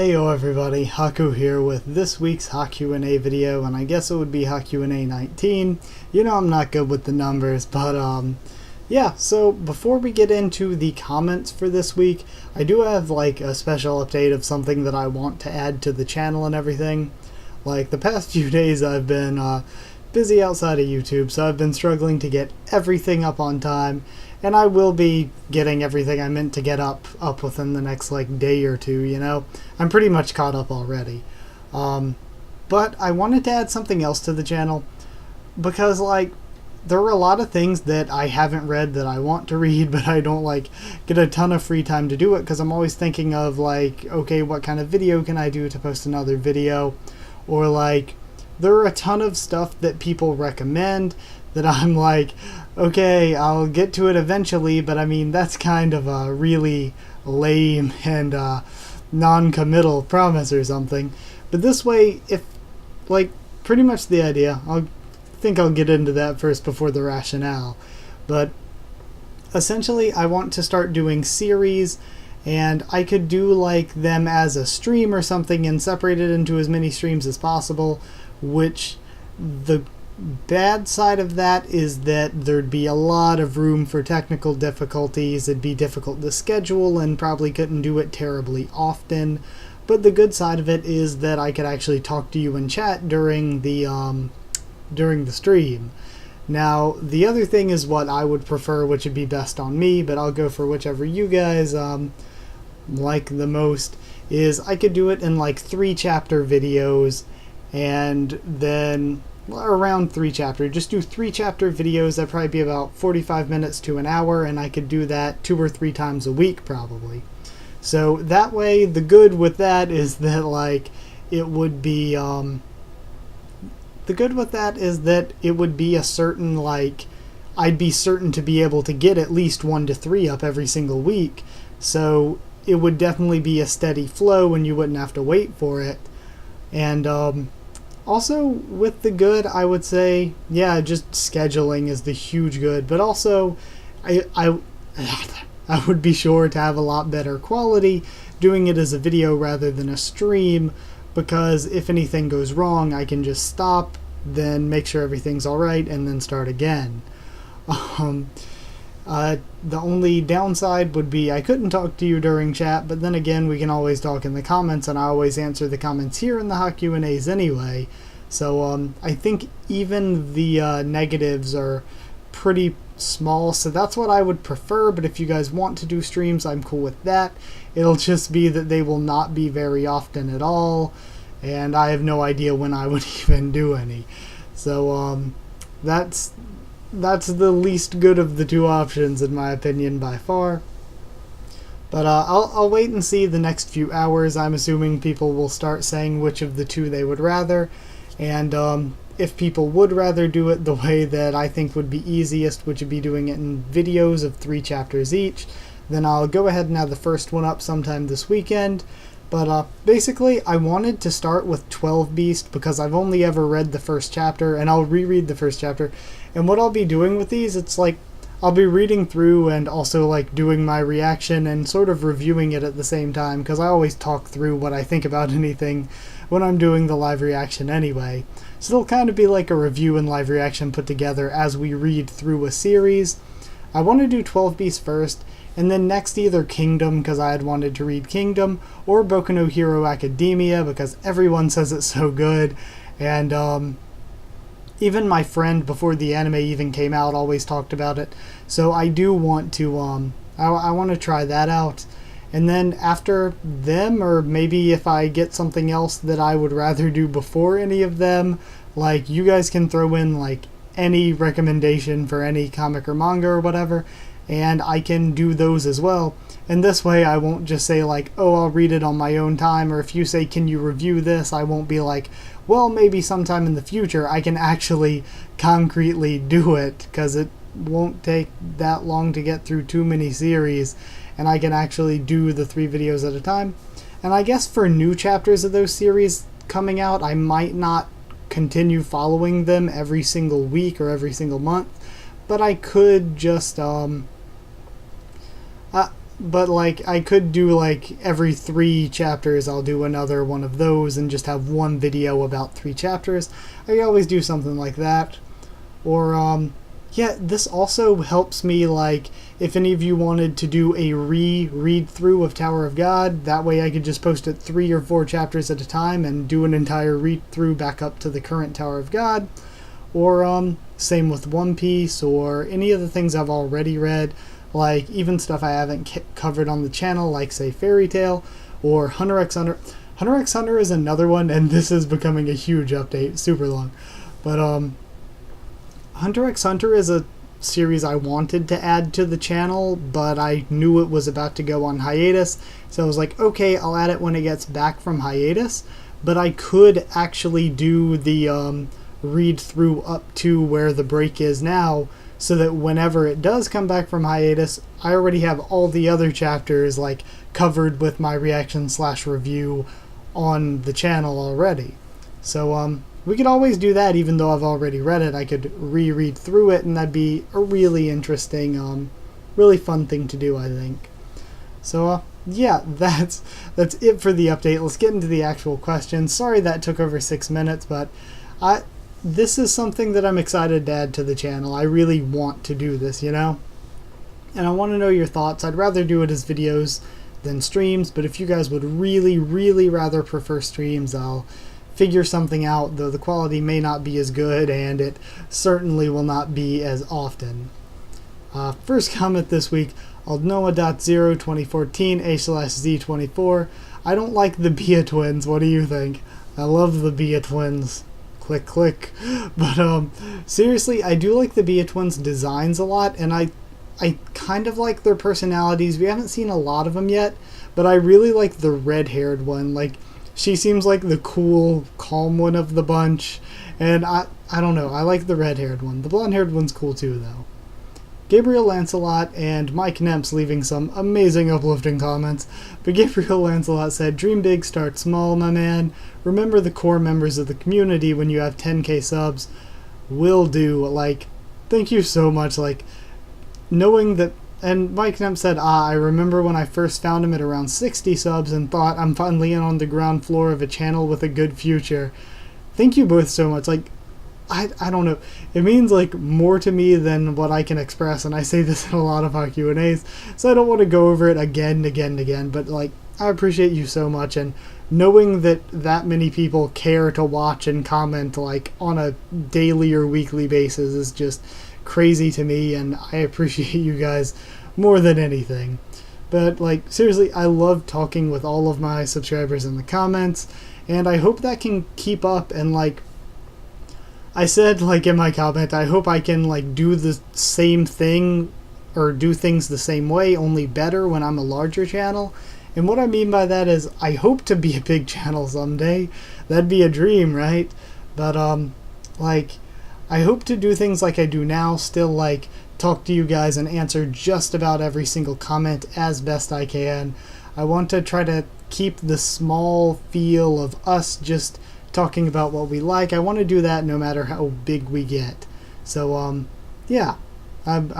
Heyo everybody, Haku here with this week's HaQ&A video, and I guess it would be HaQ&A 19. You know I'm not good with the numbers, but yeah, so before we get into the comments for this week, I do have like a special update of something that I want to add to the channel and everything. Like the past few days I've been busy outside of YouTube, so I've been struggling to get everything up on time. And I will be getting everything I meant to get up within the next like day or two, you know? I'm pretty much caught up already. But I wanted to add something else to the channel because like there are a lot of things that I haven't read that I want to read, but I don't like get a ton of free time to do it because I'm always thinking of like, okay, what kind of video can I do to post another video? Or like there are a ton of stuff that people recommend that I'm like, okay, I'll get to it eventually, but I mean, that's kind of a really lame and non-committal promise or something. But this way, if, like, pretty much the idea, I think I'll get into that first before the rationale. But essentially, I want to start doing series, and I could do, like, them as a stream or something and separate it into as many streams as possible, which the bad side of that is that there'd be a lot of room for technical difficulties. It'd be difficult to schedule and probably couldn't do it terribly often. But the good side of it is that I could actually talk to you in chat during the stream. Now, the other thing is what I would prefer, which would be best on me, but I'll go for whichever you guys like the most, is I could do it in like 3-chapter videos, and then around 3-chapter. Just do 3-chapter videos. That'd probably be about 45 minutes to an hour, and I could do that 2 or 3 times a week probably. So that way, the good with that is that like it would be the good with that is that it would be a certain like I'd be certain to be able to get at least 1 to 3 up every single week. So it would definitely be a steady flow and you wouldn't have to wait for it. And also, with the good, I would say, yeah, just scheduling is the huge good, but also, I would be sure to have a lot better quality doing it as a video rather than a stream, because if anything goes wrong, I can just stop, then make sure everything's alright, and then start again. The only downside would be I couldn't talk to you during chat, but then again, we can always talk in the comments, and I always answer the comments here in the HaQ&As anyway. So I think even the negatives are pretty small, so that's what I would prefer. But if you guys want to do streams, I'm cool with that. It'll just be that they will not be very often at all, and I have no idea when I would even do any. So that's the least good of the two options in my opinion by far. But I'll wait and see the next few hours. I'm assuming people will start saying which of the two they would rather. And if people would rather do it the way that I think would be easiest, which would be doing it in videos of 3 chapters each, then I'll go ahead and have the first one up sometime this weekend. But basically, I wanted to start with 12 Beast because I've only ever read the first chapter, and I'll reread the first chapter. And what I'll be doing with these, it's like I'll be reading through and also like doing my reaction and sort of reviewing it at the same time, because I always talk through what I think about anything when I'm doing the live reaction anyway. So it'll kind of be like a review and live reaction put together as we read through a series. I want to do 12 Beasts first, and then next either Kingdom, because I had wanted to read Kingdom, or Boku no Hero Academia, because everyone says it's so good. And even my friend, before the anime even came out, always talked about it. So I do want to, I want to try that out. And then after them, or maybe if I get something else that I would rather do before any of them, like you guys can throw in like any recommendation for any comic or manga or whatever, and I can do those as well. And this way I won't just say like, oh, I'll read it on my own time, or if you say, can you review this, I won't be like, well, maybe sometime in the future. I can actually concretely do it, because it won't take that long to get through too many series, and I can actually do the 3 videos at a time. And I guess for new chapters of those series coming out, I might not continue following them every single week or every single month, but I could just but like I could do like every 3 chapters I'll do another one of those and just have one video about 3 chapters. I always do something like that. Or yeah, this also helps me, like, if any of you wanted to do a read through of Tower of God, that way I could just post it 3 or 4 chapters at a time and do an entire read through back up to the current Tower of God. Or same with One Piece or any of the things I've already read, like even stuff I haven't covered on the channel, like say Fairy Tail or Hunter x Hunter. Hunter x Hunter is another one, and this is becoming a huge update, super long. But Hunter x Hunter is a series I wanted to add to the channel, but I knew it was about to go on hiatus, so I was like, okay, I'll add it when it gets back from hiatus. But I could actually do the read through up to where the break is now, so that whenever it does come back from hiatus, I already have all the other chapters like covered with my reaction/review on the channel already. So we could always do that. Even though I've already read it, I could reread through it, and that'd be a really interesting, really fun thing to do, I think. So yeah, that's it for the update. Let's get into the actual questions. Sorry that took over 6 minutes, but this is something that I'm excited to add to the channel. I really want to do this, you know? And I want to know your thoughts. I'd rather do it as videos than streams, but if you guys would really, really rather prefer streams, I'll figure something out, though the quality may not be as good, and it certainly will not be as often. First comment this week, Aldnoah.0 2014 A/Z24. I don't like the Bia twins. What do you think? I love the Bia twins. Click, click. But seriously, I do like the Bia twins' designs a lot, and I kind of like their personalities. We haven't seen a lot of them yet, but I really like the red-haired one. Like, she seems like the cool, calm one of the bunch, and I don't know, I like the red-haired one. The blonde-haired one's cool too, though. Gabriel Lancelot and Mike Nemps leaving some amazing uplifting comments, but Gabriel Lancelot said, "Dream big, start small, my man. Remember the core members of the community when you have 10k subs. Will do." Like, thank you so much. Like, knowing that. And Mike Nemp said, I remember when I first found him at around 60 subs and thought, I'm finally in on the ground floor of a channel with a good future. Thank you both so much. Like, I don't know. It means like more to me than what I can express, and I say this in a lot of HaQ&As, so I don't want to go over it again, but like, I appreciate you so much, and knowing that many people care to watch and comment like on a daily or weekly basis is just crazy to me, and I appreciate you guys more than anything. But like, seriously, I love talking with all of my subscribers in the comments, and I hope that can keep up. And like I said, like in my comment, I hope I can like do the same thing or do things the same way, only better, when I'm a larger channel. And what I mean by that is I hope to be a big channel someday. That'd be a dream, right? But like, I hope to do things like I do now, still like talk to you guys and answer just about every single comment as best I can. I want to try to keep the small feel of us just talking about what we like. I want to do that no matter how big we get. So yeah, I'm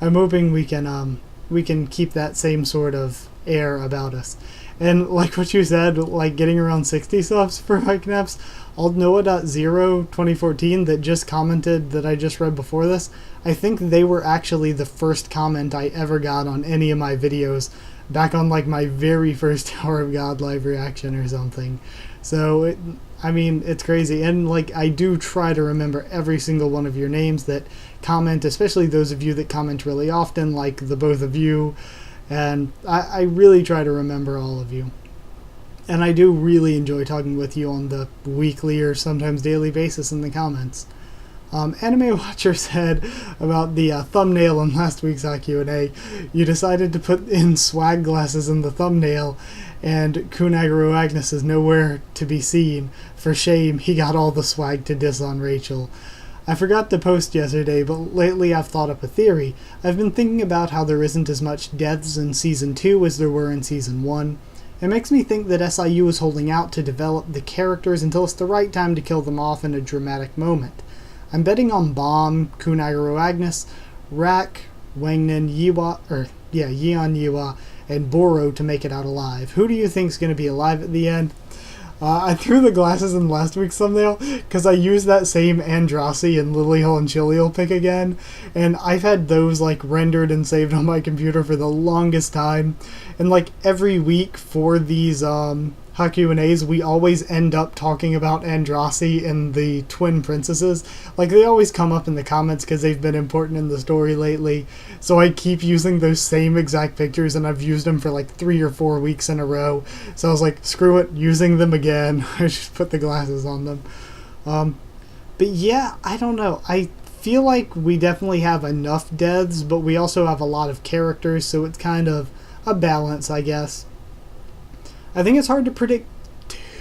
hoping we can keep that same sort of air about us. And like what you said, like getting around 60 subs for Mike Nemps, Aldnoah.0 2014 that just commented that I just read before this, I think they were actually the first comment I ever got on any of my videos back on like my very first Tower of God live reaction or something. So I mean, it's crazy. And like, I do try to remember every single one of your names that comment, especially those of you that comment really often, like the both of you. And I really try to remember all of you. And I do really enjoy talking with you on the weekly or sometimes daily basis in the comments. Anime Watcher said about the thumbnail in last week's HaQ&A, you decided to put in swag glasses in the thumbnail, and Kunaguru Agnes is nowhere to be seen. For shame, he got all the swag to diss on Rachel. I forgot to post yesterday, but lately I've thought up a theory. I've been thinking about how there isn't as much deaths in Season 2 as there were in Season 1. It makes me think that SIU is holding out to develop the characters until it's the right time to kill them off in a dramatic moment. I'm betting on Bomb, Kunaguru Agnes, Rak, Wangnan, Yeon Yua, and Boro to make it out alive. Who do you think is going to be alive at the end? I threw the glasses in last week's thumbnail because I used that same Andrasi and Lilyhole and Chiliel pick again, and I've had those like rendered and saved on my computer for the longest time, and like every week for these HaQ&As, we always end up talking about Andrasi and the twin princesses. Like, they always come up in the comments because they've been important in the story lately. So I keep using those same exact pictures, and I've used them for like 3 or 4 weeks in a row. So I was like, screw it, using them again. I just put the glasses on them. But yeah, I don't know. I feel like we definitely have enough deaths, but we also have a lot of characters, so it's kind of a balance, I guess. I think it's hard to predict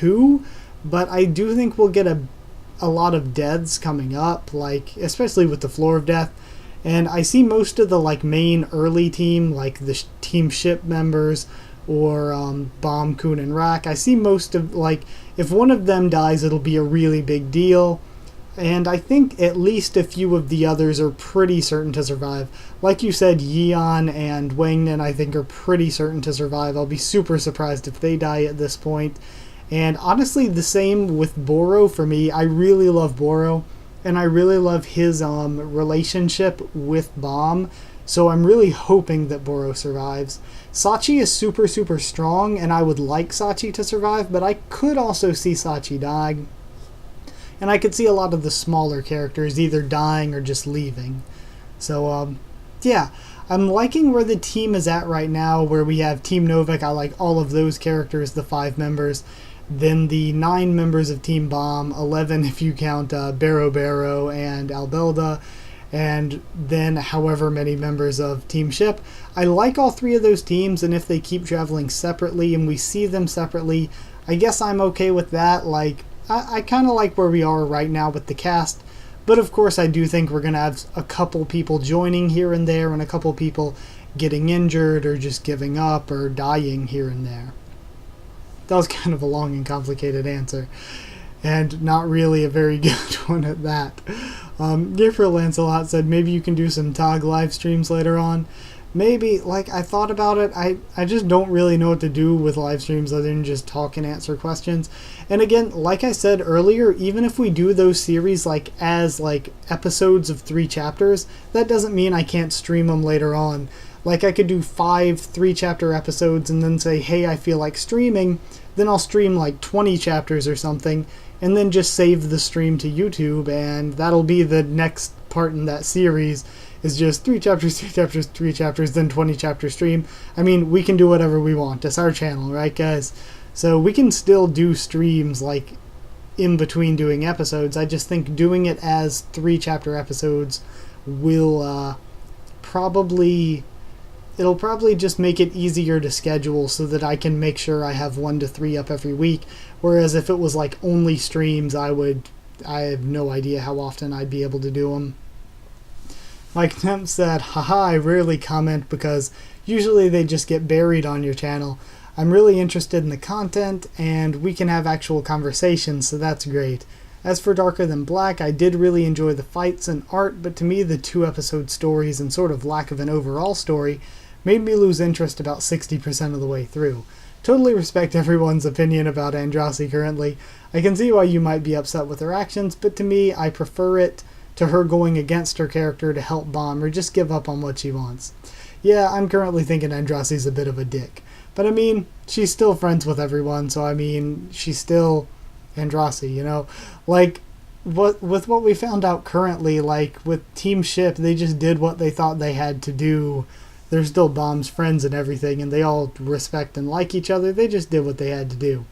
who, but I do think we'll get a lot of deaths coming up, like especially with the Floor of Death. And I see most of the like main early team, like the team ship members or Bomb, Kun, and Rak. I see most of, like, if one of them dies, it'll be a really big deal. And I think at least a few of the others are pretty certain to survive. Like you said, Yeon and Wangnan, I think, are pretty certain to survive. I'll be super surprised if they die at this point. And honestly, the same with Boro for me. I really love Boro, and I really love his relationship with Bomb. So I'm really hoping that Boro survives. Sachi is super, super strong, and I would like Sachi to survive, but I could also see Sachi die. And I could see a lot of the smaller characters either dying or just leaving. So, yeah, I'm liking where the team is at right now, where we have Team Novik. I like all of those characters, the 5 members. Then the 9 members of Team Bomb, 11 if you count Baro Baro and Albelda, and then however many members of Team Ship. I like all 3 of those teams, and if they keep traveling separately and we see them separately, I guess I'm okay with that. Like, I kind of like where we are right now with the cast, but of course I do think we're going to have a couple people joining here and there and a couple people getting injured or just giving up or dying here and there. That was kind of a long and complicated answer, and not really a very good one at that. Gabriel Lancelot said maybe you can do some ToG live streams later on. Maybe, like, I thought about it. I just don't really know what to do with live streams other than just talk and answer questions. And again, like I said earlier, even if we do those series like as like episodes of 3 chapters, that doesn't mean I can't stream them later on. Like, I could do 5 3-chapter episodes and then say, hey, I feel like streaming. Then I'll stream like 20 chapters or something, and then just save the stream to YouTube, and that'll be the next part in that series. Is just 3 chapters, 3 chapters, 3 chapters, then 20 chapter stream. I mean, we can do whatever we want. It's our channel, right, guys? So we can still do streams, like, in between doing episodes. I just think doing it as 3 chapter episodes will it'll probably just make it easier to schedule so that I can make sure I have 1 to 3 up every week. Whereas if it was, like, only streams, I have no idea how often I'd be able to do them. Mike Temp said, haha, I rarely comment because usually they just get buried on your channel. I'm really interested in the content, and we can have actual conversations, so that's great. As for Darker Than Black, I did really enjoy the fights and art, but to me the 2-episode stories and sort of lack of an overall story made me lose interest about 60% of the way through. Totally respect everyone's opinion about Andrasi currently. I can see why you might be upset with her actions, but to me, I prefer it to her going against her character to help Bomb or just give up on what she wants. Yeah, I'm currently thinking Andrasi's a bit of a dick. But I mean, she's still friends with everyone, so I mean, she's still Andrasi, you know? Like, with what we found out currently, like, with Team Ship, they just did what they thought they had to do. They're still Bomb's friends and everything, and they all respect and like each other. They just did what they had to do.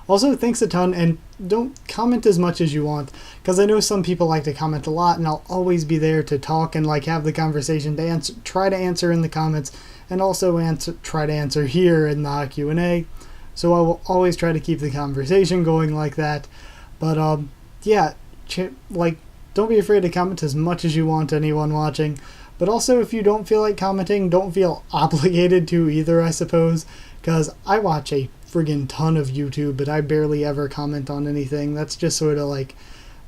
Also, thanks a ton, and don't comment as much as you want, because I know some people like to comment a lot, and I'll always be there to talk and like have the conversation, to try to answer in the comments, and also try to answer here in the HaQ&A. So I will always try to keep the conversation going like that. But yeah, like, don't be afraid to comment as much as you want, anyone watching. But also, if you don't feel like commenting, don't feel obligated to either, I suppose, because I watch a friggin' ton of YouTube, but I barely ever comment on anything. That's just sort of like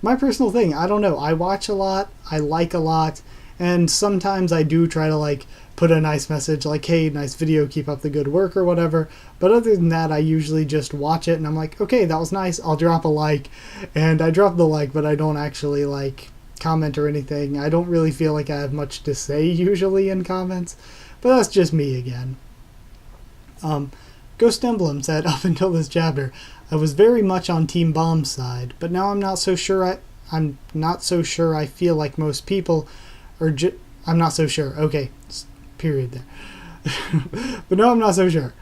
my personal thing. I don't know. I watch a lot, I like a lot, And sometimes I do try to like put a nice message like, hey, nice video, keep up the good work or whatever. But other than that, I usually just watch it and I'm like, okay, that was nice, I'll drop a like. And I drop the like, but I don't actually like comment or anything. I don't really feel like I have much to say usually in comments, but that's just me again. Ghost Emblem said, up until this chapter, I was very much on Team Bomb's side, but now I'm not so sure. I'm not so sure. I feel like most people are. I'm not so sure. Okay, period there. But no, I'm not so sure.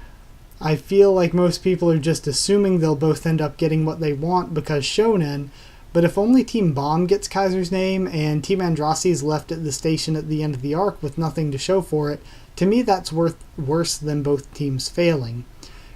I feel like most people are just assuming they'll both end up getting what they want because shonen. But if only Team Bomb gets Kaiser's name and Team Andraste is left at the station at the end of the arc with nothing to show for it, to me that's worse than both teams failing.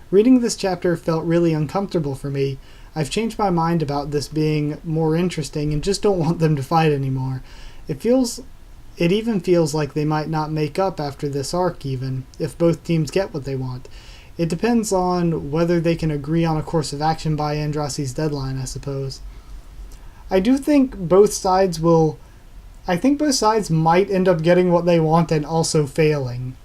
Reading this chapter felt really uncomfortable for me. I've changed my mind about this being more interesting and just don't want them to fight anymore. It even feels like they might not make up after this arc even, if both teams get what they want. It depends on whether they can agree on a course of action by Andraste's deadline, I suppose. I do think both sides might end up getting what they want and also failing.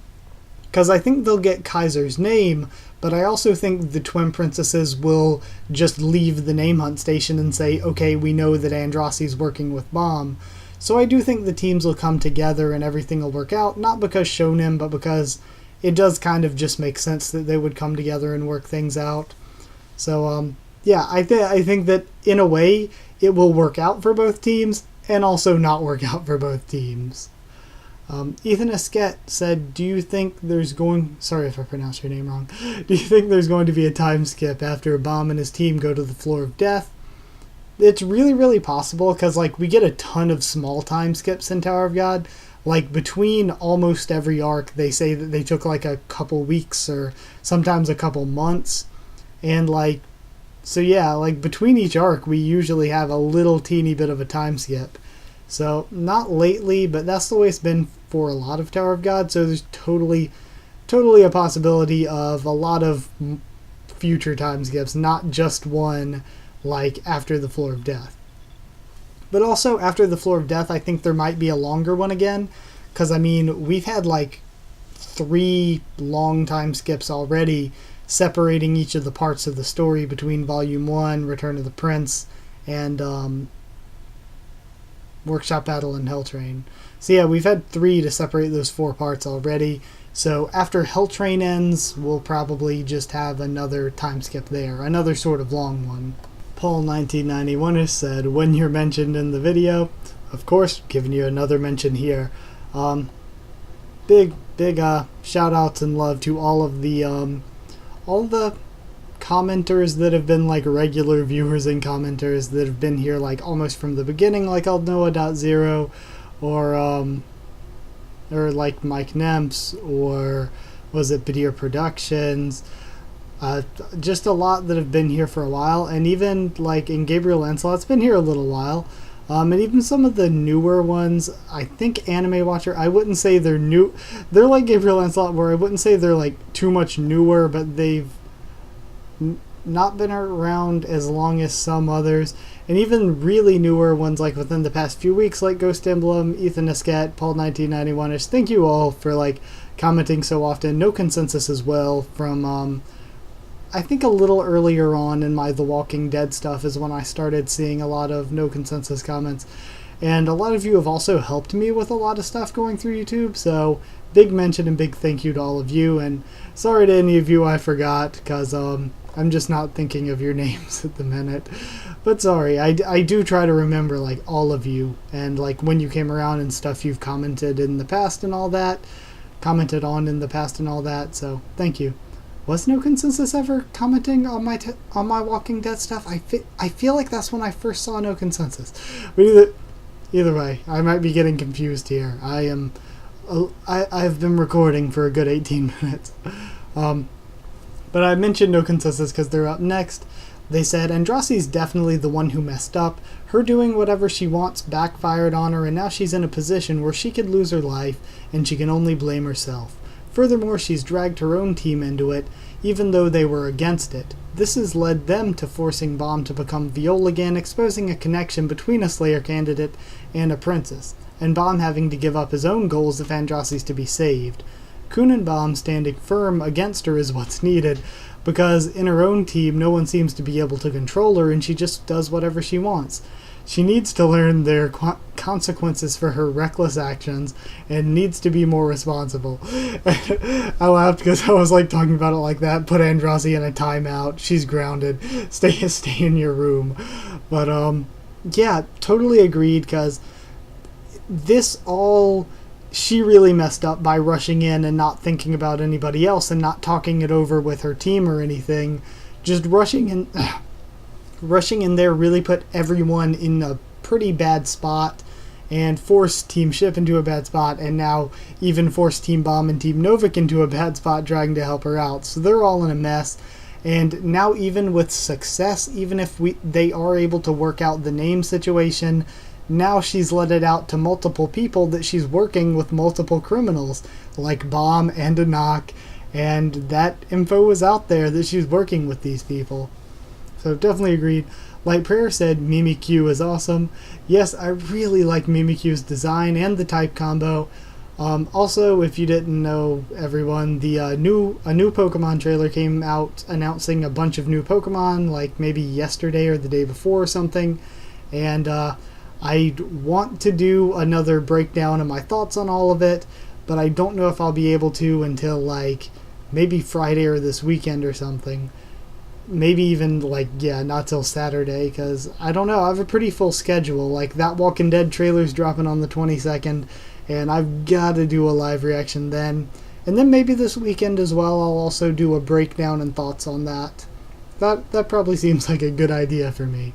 Because I think they'll get Kaiser's name, but I also think the twin princesses will just leave the name hunt station and say, okay, we know that Andraste's working with Bomb. So I do think the teams will come together and everything will work out, not because shonen, but because it does kind of just make sense that they would come together and work things out. So, yeah, I think that in a way it will work out for both teams and also not work out for both teams. Ethan Esquette said, do you think there's going... Sorry if I pronounced your name wrong. Do you think there's going to be a time skip after Bomb and his team go to the floor of death? It's really, really possible because, like, we get a ton of small time skips in Tower of God. Like, between almost every arc, they say that they took, like, a couple weeks or sometimes a couple months. And, like, so yeah, like, between each arc, we usually have a little teeny bit of a time skip. So, not lately, but that's the way it's been for a lot of Tower of God, so there's totally a possibility of a lot of future time skips, not just one, like, after the Floor of Death. But also, after the Floor of Death, I think there might be a longer one again, because, I mean, we've had, like, 3 long time skips already, separating each of the parts of the story between Volume 1, Return of the Prince, and, Workshop Battle and Hell Train. So yeah, we've had 3 to separate those 4 parts already. So after Hell Train ends, we'll probably just have another time skip there, another sort of long one. Paul1991 has said, when you're mentioned in the video, of course, giving you another mention here. Big shout outs and love to all the commenters that have been like regular viewers and commenters that have been here like almost from the beginning, like Aldnoah.0 or like Mike Nemps, or was it Badir Productions, just a lot that have been here for a while, and even like in Gabriel Lancelot's been here a little while, and even some of the newer ones. I think Anime Watcher, I wouldn't say they're new, they're like Gabriel Lancelot where I wouldn't say they're like too much newer, but they've not been around as long as some others, and even really newer ones like within the past few weeks, like Ghost Emblem, Ethan Esquette, Paul1991ish. Thank you all for like commenting so often. No Consensus as well from I think a little earlier on in my The Walking Dead stuff is when I started seeing a lot of No Consensus comments, and a lot of you have also helped me with a lot of stuff going through YouTube, so big mention and big thank you to all of you, and sorry to any of you I forgot, because I'm just not thinking of your names at the minute. But sorry, I do try to remember like all of you, and like when you came around and stuff you've commented in the past and all that, so thank you. Was No Consensus ever commenting on my Walking Dead stuff? I feel like that's when I first saw No Consensus. But either way, I might be getting confused here. I've been recording for a good 18 minutes. But I mentioned No Consensus because they're up next. They said, Andraste's definitely the one who messed up. Her doing whatever she wants backfired on her, and now she's in a position where she could lose her life, and she can only blame herself. Furthermore, she's dragged her own team into it, even though they were against it. This has led them to forcing Bomb to become Viola again, exposing a connection between a Slayer candidate and a princess. and Bomb having to give up his own goals if Andrasi's to be saved. Kun and Bomb standing firm against her is what's needed, because in her own team no one seems to be able to control her and she just does whatever she wants. She needs to learn their consequences for her reckless actions and needs to be more responsible. I laughed because I was like talking about it like that. Put Andrasi in a timeout. She's grounded. Stay in your room. But yeah, totally agreed, because she really messed up by rushing in and not thinking about anybody else and not talking it over with her team or anything. Just rushing in there really put everyone in a pretty bad spot and forced Team Ship into a bad spot, and now even forced Team Bomb and Team Novik into a bad spot trying to help her out. So they're all in a mess. And now even with success, even if they are able to work out the name situation, now she's let it out to multiple people that she's working with multiple criminals, like Bomb and Anak, and that info is out there that she's working with these people. So definitely agreed. Light Prayer said Mimikyu is awesome. Yes, I really like Mimikyu's design and the type combo. Also, if you didn't know, everyone, a new Pokemon trailer came out announcing a bunch of new Pokemon, like maybe yesterday or the day before or something. And I want to do another breakdown of my thoughts on all of it, but I don't know if I'll be able to until like maybe Friday or this weekend or something. Maybe even not till Saturday, because I don't know, I have a pretty full schedule. Like that Walking Dead trailer's dropping on the 22nd, and I've got to do a live reaction then. And then maybe this weekend as well, I'll also do a breakdown and thoughts on that. That probably seems like a good idea for me.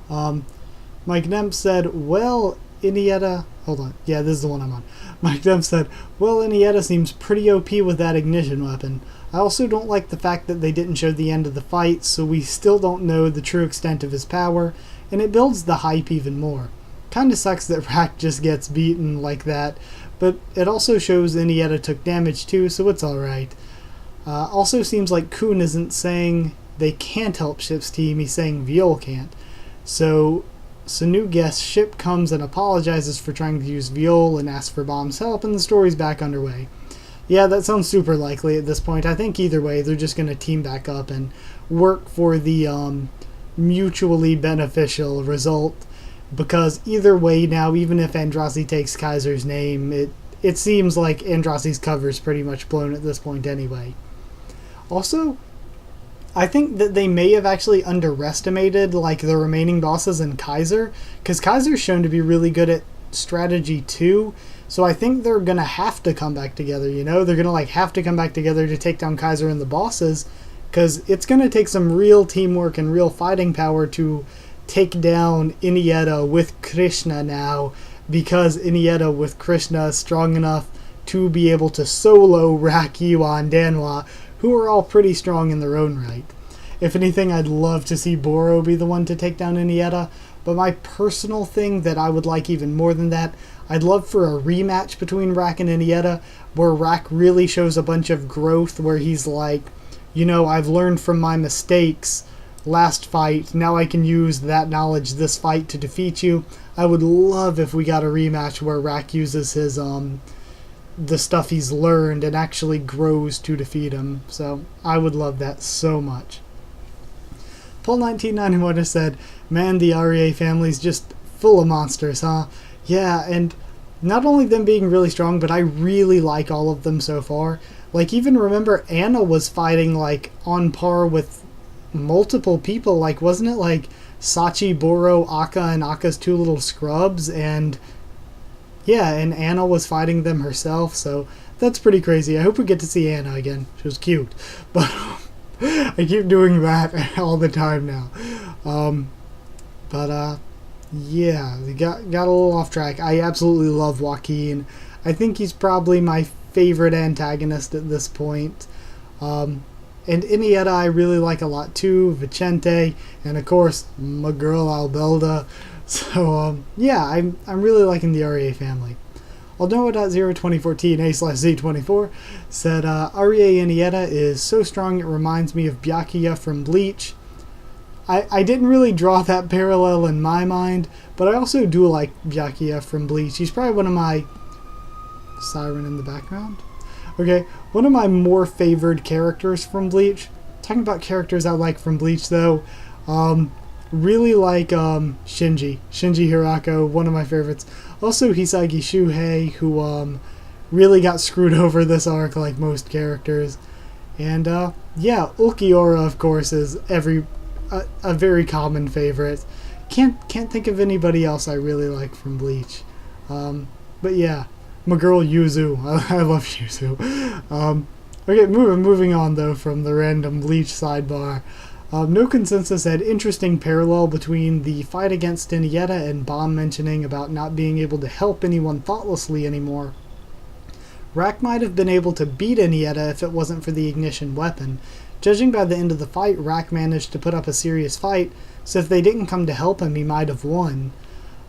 Mike Nemp said, well, Iniesta... Hold on. Yeah, this is the one I'm on. Mike Nemp said, well, Iniesta seems pretty OP with that ignition weapon. I also don't like the fact that they didn't show the end of the fight, so we still don't know the true extent of his power, and it builds the hype even more. Kinda sucks that Rack just gets beaten like that, but it also shows Iniesta took damage too, so it's alright. Also seems like Kun isn't saying they can't help Ship's team, he's saying Viol can't. So Sanu guess Ship comes and apologizes for trying to use Viol and asks for Bomb's help, and the story's back underway. Yeah, that sounds super likely at this point. I think either way, they're just going to team back up and work for the mutually beneficial result. Because either way now, even if Andrasi takes Kaiser's name, it seems like Andrasi's cover's pretty much blown at this point anyway. Also, I think that they may have actually underestimated the remaining bosses in Kaiser, because Kaiser's shown to be really good at strategy too. So I think they're going to have to come back together, you know? They're going to have to come back together to take down Kaiser and the bosses, because it's going to take some real teamwork and real fighting power to take down Iniesta with Krishna now, because Iniesta with Krishna is strong enough to be able to solo Ryu and Danwa, who are all pretty strong in their own right. If anything, I'd love to see Boro be the one to take down Iniesta, but my personal thing that I would like even more than that, I'd love for a rematch between Rack and Iniesta, where Rack really shows a bunch of growth, where he's like, you know, I've learned from my mistakes last fight, now I can use that knowledge this fight to defeat you. I would love if we got a rematch where Rack uses his, the stuff he's learned and actually grows to defeat him. So, I would love that so much. Paul1991 has said, man, the REA family's just full of monsters, huh? Yeah, and not only them being really strong, but I really like all of them so far. Like, even remember, Anna was fighting, on par with multiple people. Wasn't it, Sachi, Boro, Akka, and Akka's two little scrubs? And, yeah, and Anna was fighting them herself, so that's pretty crazy. I hope we get to see Anna again. She was cute. But I keep doing that all the time now. Yeah, we got a little off track. I absolutely love Joaquin. I think he's probably my favorite antagonist at this point. And Iniesta I really like a lot too, Vicente, and of course my girl Albelda. So yeah, I'm really liking the REA family. Aldoa.02014 A/Z24 said REA Iniesta is so strong it reminds me of Byakuya from Bleach. I didn't really draw that parallel in my mind, but I also do like Byakuya from Bleach. He's probably one of my... Siren in the background? Okay, one of my more favored characters from Bleach. Talking about characters I like from Bleach, though, really like Shinji Hirako, one of my favorites. Also Hisagi Shuhei, who really got screwed over this arc like most characters. And yeah, Ulquiorra, of course, is a very common favorite. Can't think of anybody else I really like from Bleach. But yeah, my girl Yuzu. I love Yuzu. Okay, moving on though from the random Bleach sidebar. No Consensus had interesting parallel between the fight against Iniesta and Bomb mentioning about not being able to help anyone thoughtlessly anymore. Rack might have been able to beat Iniesta if it wasn't for the ignition weapon. Judging by the end of the fight, Rack managed to put up a serious fight, so if they didn't come to help him, he might have won.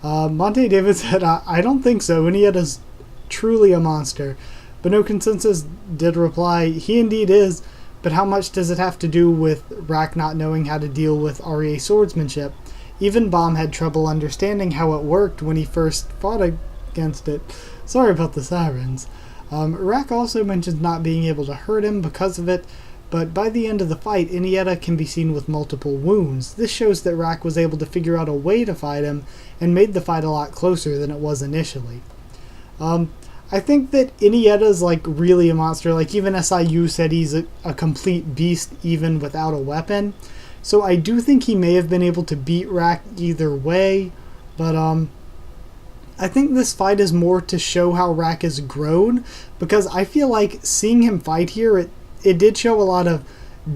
Monte David said, I don't think so. Iniesta's truly a monster. But No Consensus did reply, he indeed is, but how much does it have to do with Rack not knowing how to deal with REA swordsmanship? Even Bomb had trouble understanding how it worked when he first fought against it. Sorry about the sirens. Rack also mentions not being able to hurt him because of it, but by the end of the fight, Iniesta can be seen with multiple wounds. This shows that Rack was able to figure out a way to fight him and made the fight a lot closer than it was initially. I think that Iniesta's like really a monster. Like even SIU said he's a complete beast even without a weapon. So I do think he may have been able to beat Rack either way, but I think this fight is more to show how Rack has grown, because I feel like seeing him fight here, it did show a lot of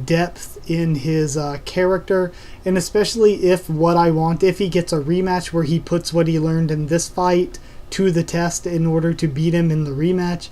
depth in his character, and especially if he gets a rematch where he puts what he learned in this fight to the test in order to beat him in the rematch,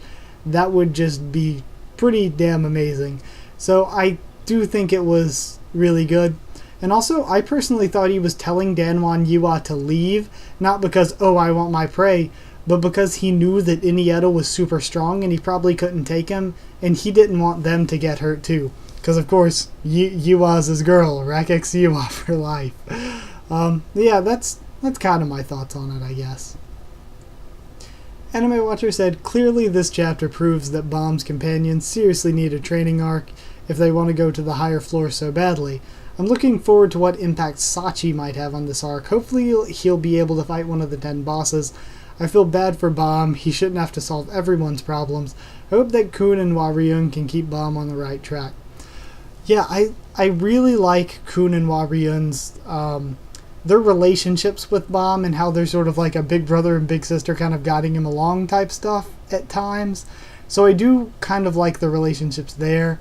that would just be pretty damn amazing. So I do think it was really good. And also, I personally thought he was telling Danwan Yua to leave, not because, oh, I want my prey, but because he knew that Iniesta was super strong and he probably couldn't take him, and he didn't want them to get hurt too. Because, of course, Yua's his girl, Rack X Yua for life. Yeah, that's kind of my thoughts on it, I guess. Anime Watcher said, clearly this chapter proves that Bomb's companions seriously need a training arc if they want to go to the higher floors so badly. I'm looking forward to what impact Sachi might have on this arc. Hopefully he'll be able to fight one of the 10 bosses. I feel bad for Bomb. He shouldn't have to solve everyone's problems. I hope that Kun and Waryun can keep Bomb on the right track. Yeah, I really like Kun and Waryun's their relationships with Bomb and how they're sort of like a big brother and big sister kind of guiding him along type stuff at times. So I do kind of like the relationships there.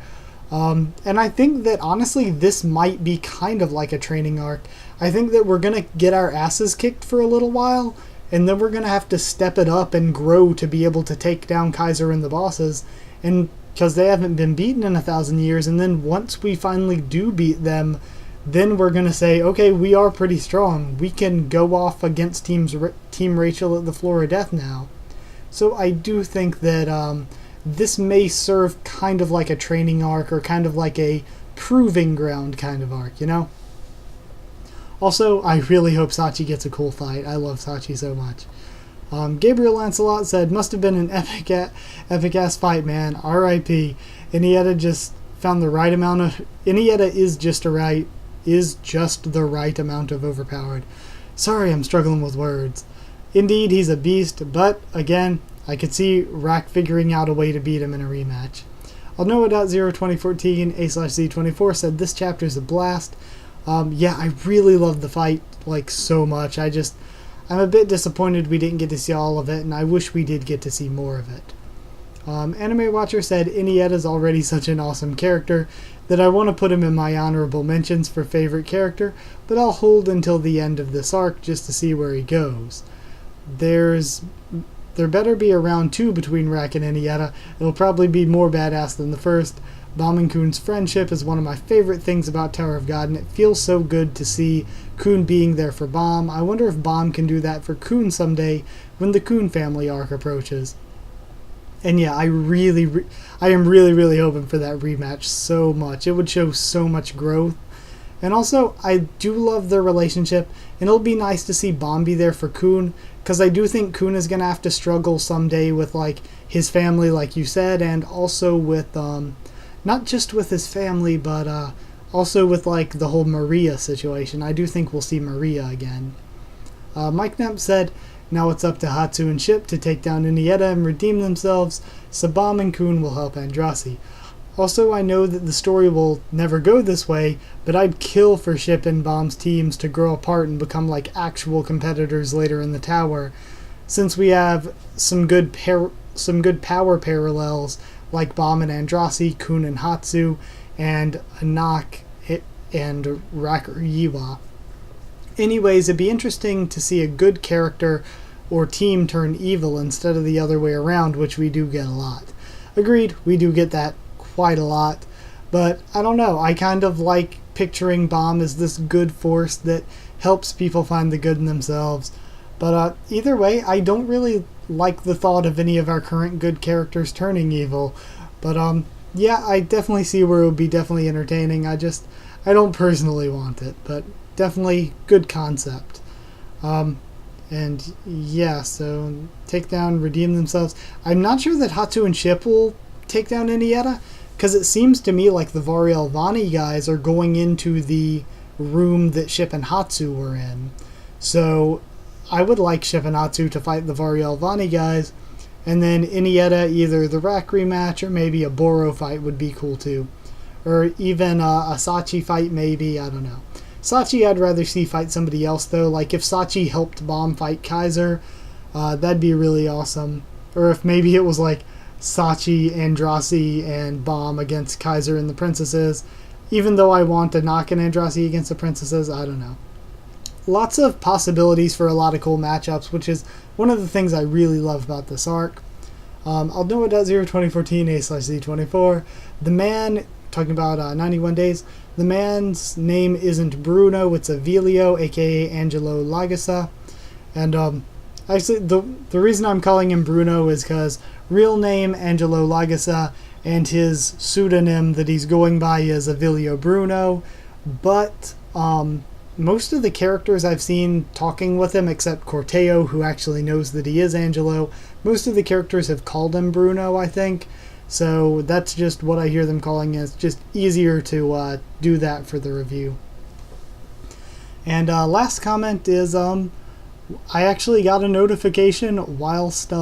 And I think that honestly this might be kind of like a training arc. I think that we're going to get our asses kicked for a little while, and then we're going to have to step it up and grow to be able to take down Kaiser and the bosses, and because they haven't been beaten in 1,000 years, and then once we finally do beat them, then we're going to say, okay, we are pretty strong. We can go off against Team Rachel at the Floor of Death now. So I do think that this may serve kind of like a training arc, or kind of like a proving ground kind of arc, you know? Also, I really hope Sachi gets a cool fight. I love Sachi so much. Gabriel Lancelot said, must have been an epic-ass fight, man. R.I.P. Iniesta just found the right amount of... Iniesta is just the right amount of overpowered. Sorry, I'm struggling with words. Indeed, he's a beast, but, again, I could see Rack figuring out a way to beat him in a rematch. Alnoa.02014 A/Z24 said, this chapter is a blast. Yeah, I really loved the fight, like, so much. I'm a bit disappointed we didn't get to see all of it, and I wish we did get to see more of it. Anime Watcher said, Iniesta's already such an awesome character that I want to put him in my honorable mentions for favorite character, but I'll hold until the end of this arc just to see where he goes. There better be a round 2 between Rack and Iniesta. It'll probably be more badass than the first. Bomb and Kun's friendship is one of my favorite things about Tower of God, and it feels so good to see Kun being there for Bomb. I wonder if Bomb can do that for Kun someday when the Kun family arc approaches. And yeah, I am really hoping for that rematch so much. It would show so much growth. And also, I do love their relationship, and it'll be nice to see Bomb be there for Kun, because I do think Kun is going to have to struggle someday with, like, his family, like you said, and also with, not just with his family, but also with, like, the whole Maria situation. I do think we'll see Maria again. Mike Knapp said, now it's up to Hatsu and Ship to take down Iniesta and redeem themselves, so Bomb and Kun will help Andrasi. Also, I know that the story will never go this way, but I'd kill for Ship and Bomb's teams to grow apart and become like actual competitors later in the tower, since we have some good power parallels like Bomb and Andrasi, Kun and Hatsu, and Anak and Rakuyiwa. Anyways, it'd be interesting to see a good character or team turn evil instead of the other way around, which we do get a lot. Agreed, we do get that quite a lot, but I don't know, I kind of like picturing Bomb as this good force that helps people find the good in themselves. But either way, I don't really like the thought of any of our current good characters turning evil. But yeah, I definitely see where it would be definitely entertaining. I don't personally want it, but definitely good concept. And yeah, so take down, redeem themselves. I'm not sure that Hatsu and Ship will take down Iniesta, because it seems to me like the Variel Vani guys are going into the room that Ship and Hatsu were in. So I would like Ship and Hatsu to fight the Variel Vani guys, and then Iniesta, either the Rack rematch or maybe a Boro fight would be cool too. Or even a Sachi fight maybe, I don't know. Sachi I'd rather see fight somebody else though, like if Sachi helped Bomb fight Kaiser, that'd be really awesome. Or if maybe it was like Sachi, Andrasi, and Bomb against Kaiser and the Princesses. Even though I want Anak and Andrasi against the Princesses, I don't know. Lots of possibilities for a lot of cool matchups, which is one of the things I really love about this arc. I'll know it at 02014 A/Z24. The man, talking about 91 days, the man's name isn't Bruno, it's Avilio, aka Angelo Lagasa. And actually, the reason I'm calling him Bruno is because real name Angelo Lagasa, and his pseudonym that he's going by is Avilio Bruno. But most of the characters I've seen talking with him, except Corteo, who actually knows that he is Angelo, most of the characters have called him Bruno, I think. So that's just what I hear them calling it. It's just easier to do that for the review. And last comment is I actually got a notification whilst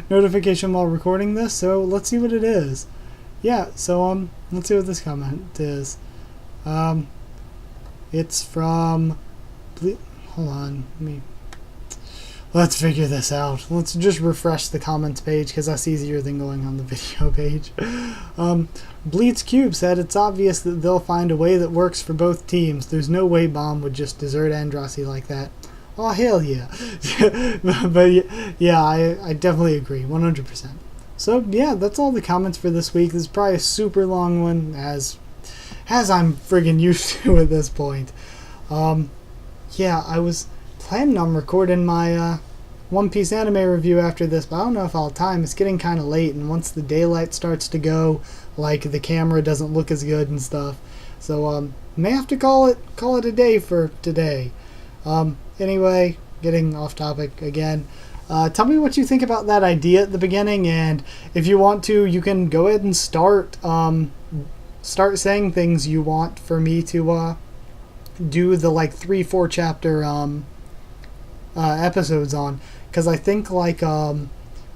notification while recording this, so let's see what it is. Yeah, so let's see what this comment is. It's from hold on, let's figure this out. Let's just refresh the comments page because that's easier than going on the video page. Bleeds Cube said it's obvious that they'll find a way that works for both teams. There's no way Bomb would just desert Andrasi like that. Oh, hell yeah. But yeah, I definitely agree, 100%. So yeah, that's all the comments for this week. This is probably a super long one, as I'm friggin' used to at this point. Yeah, I was planning on recording my One Piece anime review after this, but I don't know if I'll have time. It's getting kind of late, and once the daylight starts to go, like, the camera doesn't look as good and stuff. So may have to call it a day for today. Anyway, getting off topic again. Tell me what you think about that idea at the beginning, and if you want to, you can go ahead and start saying things you want for me to do the like 3-4 chapter episodes on, because I think like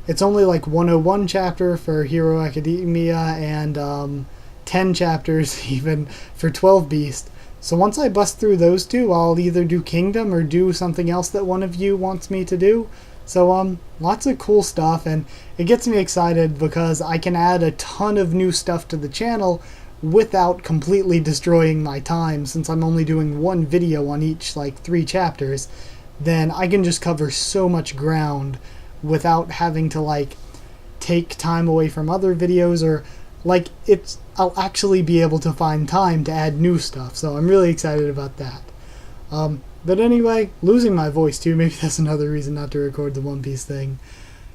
it's only like 101 chapter for Hero Academia and 10 chapters even for 12 Beast. So once I bust through those two, I'll either do Kingdom or do something else that one of you wants me to do. So lots of cool stuff, and it gets me excited because I can add a ton of new stuff to the channel without completely destroying my time. Since I'm only doing one video on each like 3 chapters, then I can just cover so much ground without having to like take time away from other videos, or like I'll actually be able to find time to add new stuff. So I'm really excited about that. But anyway, losing my voice too, maybe that's another reason not to record the One Piece thing.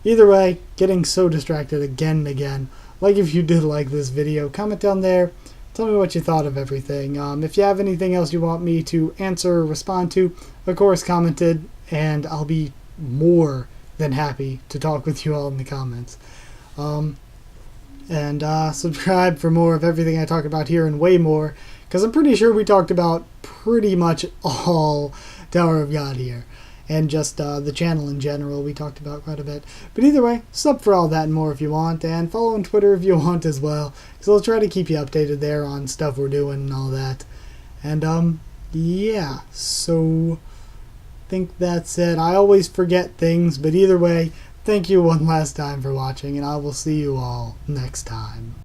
Either way, getting so distracted again and again. Like, if you did like this video, comment down there, Tell me what you thought of everything. If you have anything else you want me to answer or respond to, of course, commented, and I'll be more than happy to talk with you all in the comments. And subscribe for more of everything I talk about here and way more, because I'm pretty sure we talked about pretty much all Tower of God here. And just the channel in general we talked about quite a bit. But either way, sub for all that and more if you want, and follow on Twitter if you want as well, because I'll try to keep you updated there on stuff we're doing and all that. And yeah, so I think that's it. I always forget things, but either way, thank you one last time for watching, and I will see you all next time.